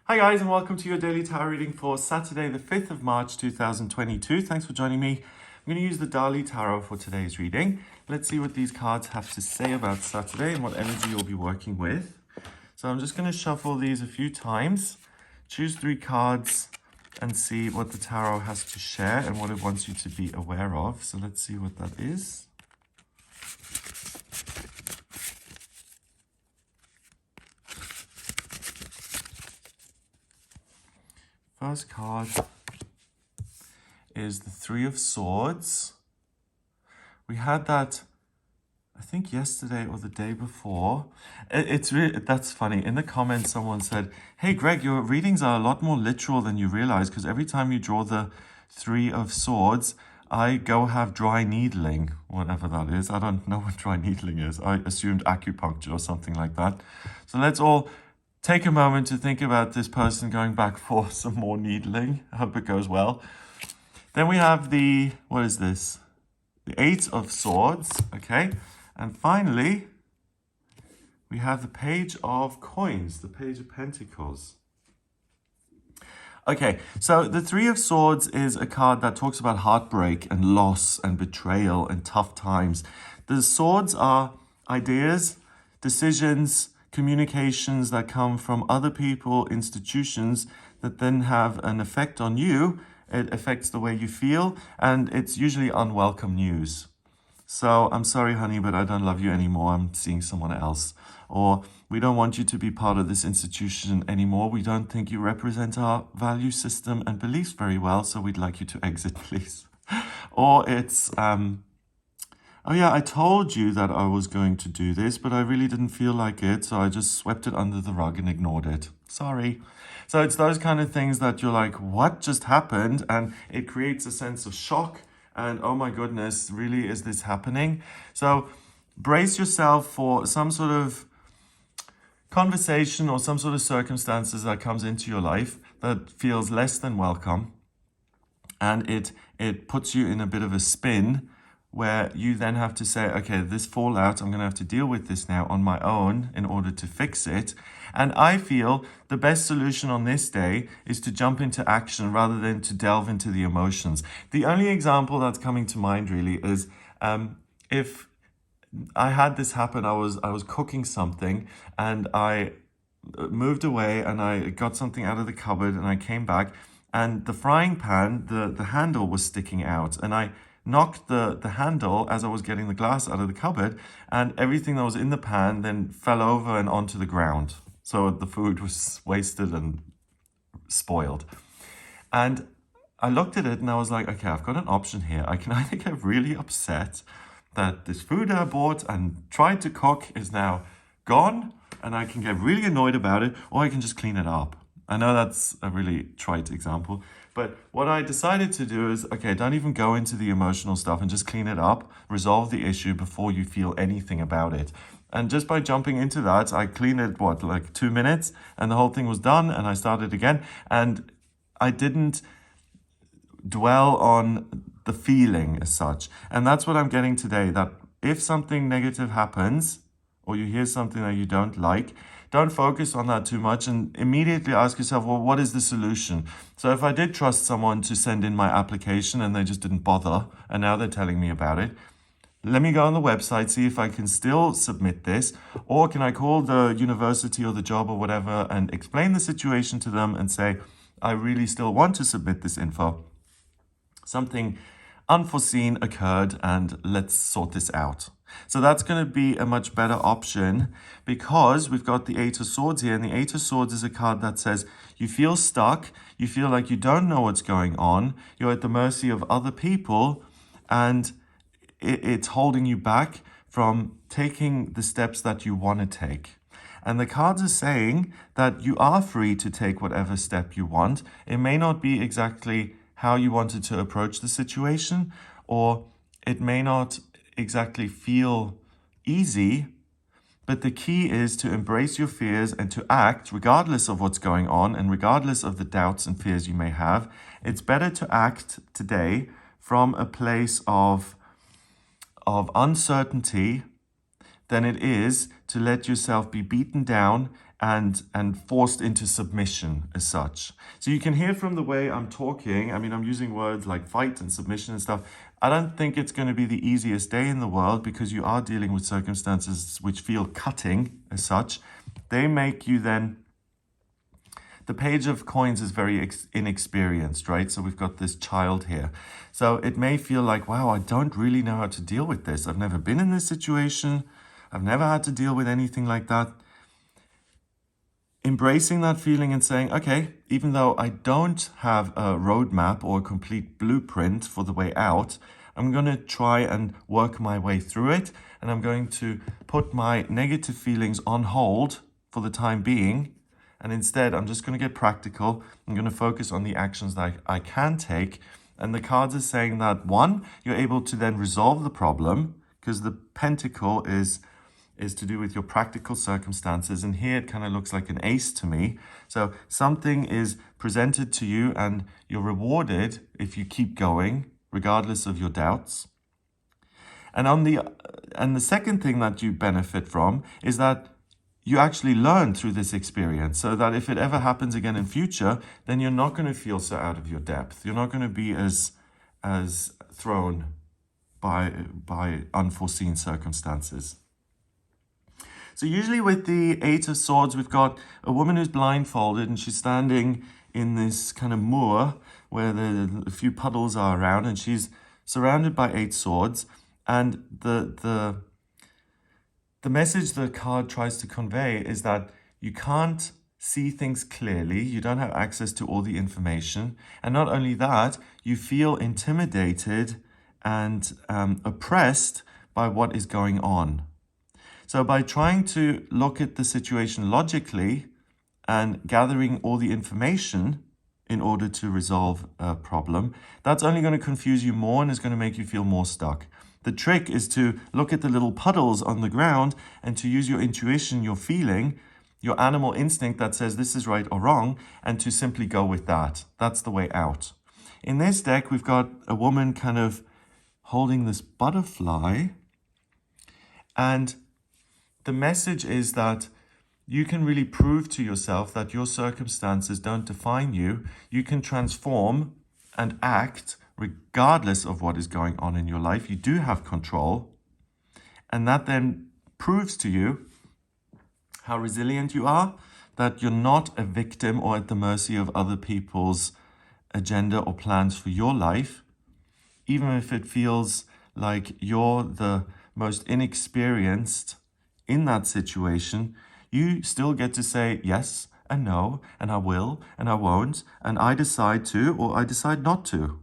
Hi guys, and welcome to your daily tarot reading for Saturday the 5th of March 2022. Thanks for joining me. I'm going to use the Dali Tarot for today's reading. Let's see what these cards have to say about Saturday and what energy you'll be working with. So I'm just going to shuffle these a few times, choose 3 cards and see what the tarot has to share and what it wants you to be aware of. So let's see what that is. First card is the 3 of Swords. We had that, I think yesterday or the day before. That's funny. In the comments, someone said, "Hey Greg, your readings are a lot more literal than you realize, because every time you draw the 3 of Swords, I go have dry needling," whatever that is. I don't know what dry needling is. I assumed acupuncture or something like that. So let's all take a moment to think about this person going back for some more needling. I hope it goes well. Then we have the, what is this? The 8 of Swords, okay? And finally, we have the Page of Coins, the Page of Pentacles. Okay, so the 3 of Swords is a card that talks about heartbreak and loss and betrayal and tough times. The swords are ideas, decisions, communications that come from other people, institutions, that then have an effect on you. It affects the way you feel, and it's usually unwelcome news. So, "I'm sorry, honey, but I don't love you anymore. I'm seeing someone else." Or, "We don't want you to be part of this institution anymore. We don't think you represent our value system and beliefs very well, so we'd like you to exit, please." Or it's, "Oh yeah, I told you that I was going to do this, but I really didn't feel like it, so I just swept it under the rug and ignored it. Sorry." So it's those kind of things that you're like, what just happened? And it creates a sense of shock and, oh my goodness, really, is this happening? So brace yourself for some sort of conversation or some sort of circumstances that comes into your life that feels less than welcome. And it puts you in a bit of a spin where you then have to say, okay, this fallout, I'm going to have to deal with this now on my own in order to fix it. And I feel the best solution on this day is to jump into action rather than to delve into the emotions. The only example that's coming to mind really is if I had this happen, I was cooking something and I moved away and I got something out of the cupboard and I came back and the frying pan, the handle was sticking out, and I knocked the handle as I was getting the glass out of the cupboard, and everything that was in the pan then fell over and onto the ground. So the food was wasted and spoiled. And I looked at it and I was like, okay, I've got an option here. I can either get really upset that this food I bought and tried to cook is now gone, and I can get really annoyed about it, or I can just clean it up. I know that's a really trite example, but what I decided to do is, okay, don't even go into the emotional stuff and just clean it up, resolve the issue before you feel anything about it. And just by jumping into that, I cleaned it, like 2 minutes, and the whole thing was done, and I started again. And I didn't dwell on the feeling as such. And that's what I'm getting today, that if something negative happens, or you hear something that you don't like, don't focus on that too much and immediately ask yourself, well, what is the solution? So if I did trust someone to send in my application and they just didn't bother, and now they're telling me about it, let me go on the website, see if I can still submit this, or can I call the university or the job or whatever and explain the situation to them and say, I really still want to submit this info. Something unforeseen occurred and let's sort this out. So that's going to be a much better option because we've got the 8 of Swords here, and the 8 of Swords is a card that says you feel stuck, you feel like you don't know what's going on, you're at the mercy of other people, and it's holding you back from taking the steps that you want to take. And the cards are saying that you are free to take whatever step you want. It may not be exactly how you wanted to approach the situation, or it may not exactly feel easy, but the key is to embrace your fears and to act regardless of what's going on and regardless of the doubts and fears you may have. It's better to act today from a place of uncertainty than it is to let yourself be beaten down and forced into submission as such. So you can hear from the way I'm talking, I mean, I'm using words like fight and submission and stuff. I don't think it's going to be the easiest day in the world, because you are dealing with circumstances which feel cutting as such. They make you then... The Page of Coins is very inexperienced, right? So we've got this child here. So it may feel like, wow, I don't really know how to deal with this. I've never been in this situation. I've never had to deal with anything like that. Embracing that feeling and saying, okay, even though I don't have a roadmap or a complete blueprint for the way out, I'm going to try and work my way through it. And I'm going to put my negative feelings on hold for the time being. And instead, I'm just going to get practical. I'm going to focus on the actions that I can take. And the cards are saying that, one, you're able to then resolve the problem, because the pentacle is to do with your practical circumstances. And here it kind of looks like an ace to me. So something is presented to you and you're rewarded if you keep going, regardless of your doubts. And the second thing that you benefit from is that you actually learn through this experience, so that if it ever happens again in future, then you're not going to feel so out of your depth. You're not going to be as thrown by unforeseen circumstances. So usually with the Eight of Swords, we've got a woman who's blindfolded and she's standing in this kind of moor where a few puddles are around, and she's surrounded by 8 swords. And the message the card tries to convey is that you can't see things clearly. You don't have access to all the information. And not only that, you feel intimidated and oppressed by what is going on. So by trying to look at the situation logically and gathering all the information in order to resolve a problem, that's only going to confuse you more and is going to make you feel more stuck. The trick is to look at the little puddles on the ground and to use your intuition, your feeling, your animal instinct that says this is right or wrong, and to simply go with that. That's the way out. In this deck, we've got a woman kind of holding this butterfly, and the message is that you can really prove to yourself that your circumstances don't define you. You can transform and act regardless of what is going on in your life. You do have control. And that then proves to you how resilient you are, that you're not a victim or at the mercy of other people's agenda or plans for your life. Even if it feels like you're the most inexperienced in that situation, you still get to say yes and no, and I will and I won't, and I decide to or I decide not to.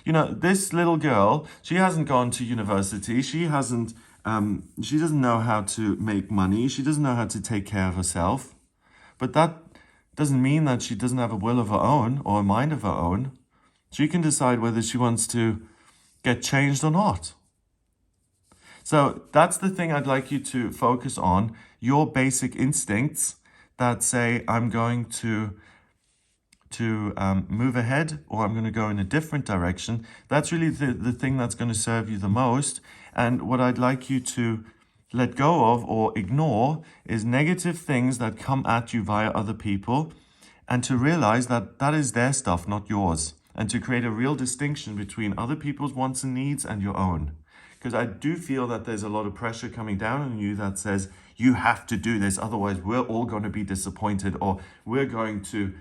You know, this little girl, she hasn't gone to university. She doesn't know how to make money. She doesn't know how to take care of herself. But that doesn't mean that she doesn't have a will of her own or a mind of her own. She can decide whether she wants to get changed or not. So that's the thing I'd like you to focus on, your basic instincts that say, I'm going to move ahead, or I'm going to go in a different direction. That's really the thing that's going to serve you the most. And what I'd like you to let go of or ignore is negative things that come at you via other people, and to realize that that is their stuff, not yours. And to create a real distinction between other people's wants and needs and your own. Because I do feel that there's a lot of pressure coming down on you that says, you have to do this, otherwise we're all going to be disappointed, or we're going to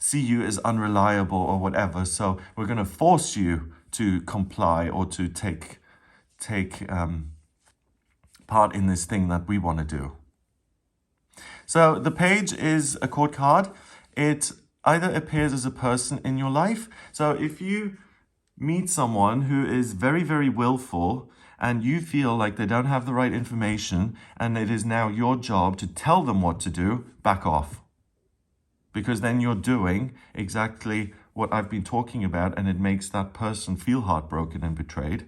see you as unreliable or whatever. So we're going to force you to comply or to take part in this thing that we want to do. So the page is a court card. It either appears as a person in your life. So if you meet someone who is very, very willful and you feel like they don't have the right information and it is now your job to tell them what to do, back off. Because then you're doing exactly what I've been talking about, and it makes that person feel heartbroken and betrayed.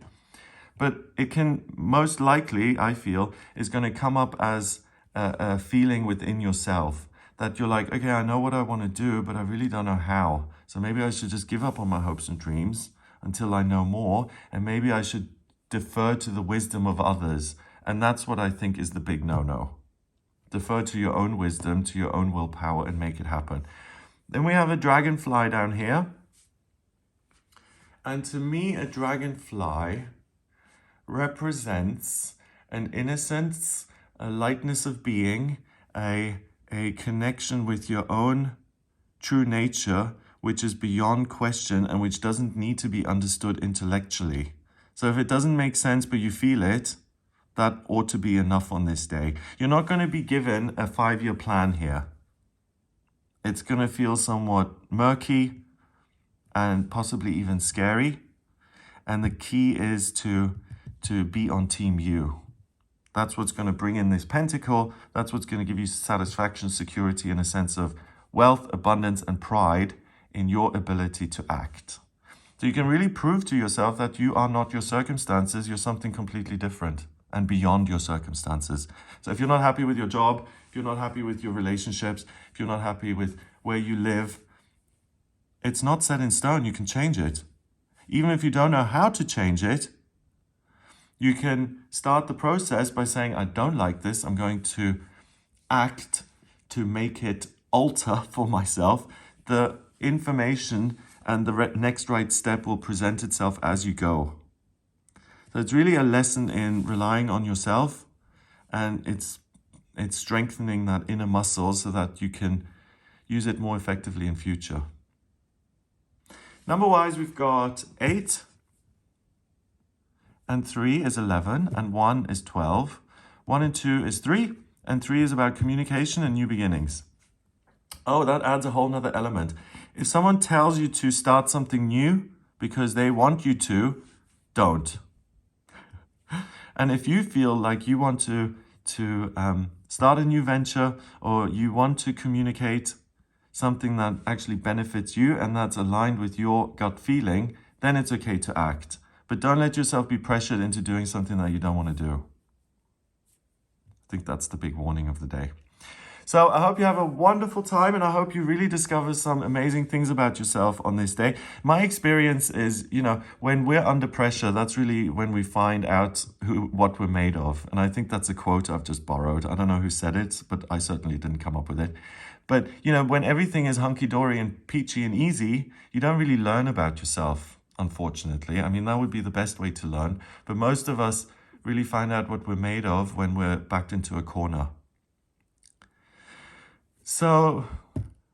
But it can most likely, I feel, is going to come up as a feeling within yourself that you're like, okay, I know what I want to do, but I really don't know how. So maybe I should just give up on my hopes and dreams until I know more, and maybe I should defer to the wisdom of others. And that's what I think is the big no-no. defer to your own wisdom, to your own willpower, and make it happen. Then we have a dragonfly down here. And to me, a dragonfly represents an innocence, a lightness of being, a connection with your own true nature, which is beyond question and which doesn't need to be understood intellectually. So if it doesn't make sense but you feel it, that ought to be enough on this day. You're not going to be given a 5-year plan here. It's going to feel somewhat murky and possibly even scary. And the key is to be on team you. That's what's going to bring in this pentacle. That's what's going to give you satisfaction, security, and a sense of wealth, abundance, and pride in your ability to act. So you can really prove to yourself that you are not your circumstances. You're something completely different and beyond your circumstances. So if you're not happy with your job, if you're not happy with your relationships, if you're not happy with where you live, it's not set in stone. You can change it. Even if you don't know how to change it, you can start the process by saying, I don't like this. I'm going to act to make it alter for myself. The information and the next right step will present itself as you go. So it's really a lesson in relying on yourself, and it's strengthening that inner muscle so that you can use it more effectively in future. Number-wise, we've got 8, and 3 is 11, and 1 is 12. 1 and 2 is 3, and 3 is about communication and new beginnings. Oh, that adds a whole nother element. If someone tells you to start something new because they want you to, don't. And if you feel like you want to start a new venture, or you want to communicate something that actually benefits you and that's aligned with your gut feeling, then it's okay to act. But don't let yourself be pressured into doing something that you don't want to do. I think that's the big warning of the day. So I hope you have a wonderful time, and I hope you really discover some amazing things about yourself on this day. My experience is, when we're under pressure, that's really when we find out what we're made of. And I think that's a quote I've just borrowed. I don't know who said it, but I certainly didn't come up with it. But, when everything is hunky-dory and peachy and easy, you don't really learn about yourself, unfortunately. I mean, that would be the best way to learn. But most of us really find out what we're made of when we're backed into a corner. So,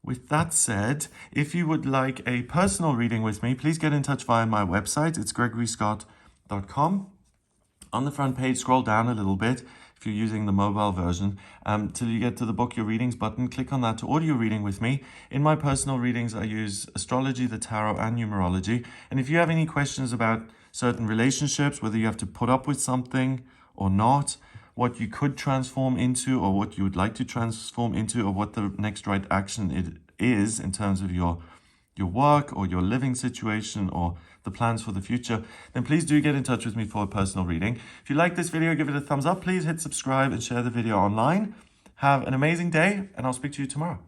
with that said, if you would like a personal reading with me, please get in touch via my website. It's gregoryscott.com. On the front page, scroll down a little bit if you're using the mobile version, till you get to the Book Your Readings button. Click on that to order your reading with me. In my personal readings, I use astrology, the tarot, and numerology. And if you have any questions about certain relationships, whether you have to put up with something or not, what you could transform into, or what you would like to transform into, or what the next right action it is in terms of your work or your living situation or the plans for the future, then please do get in touch with me for a personal reading. If you like this video, give it a thumbs up. Please hit subscribe and share the video online. Have an amazing day, and I'll speak to you tomorrow.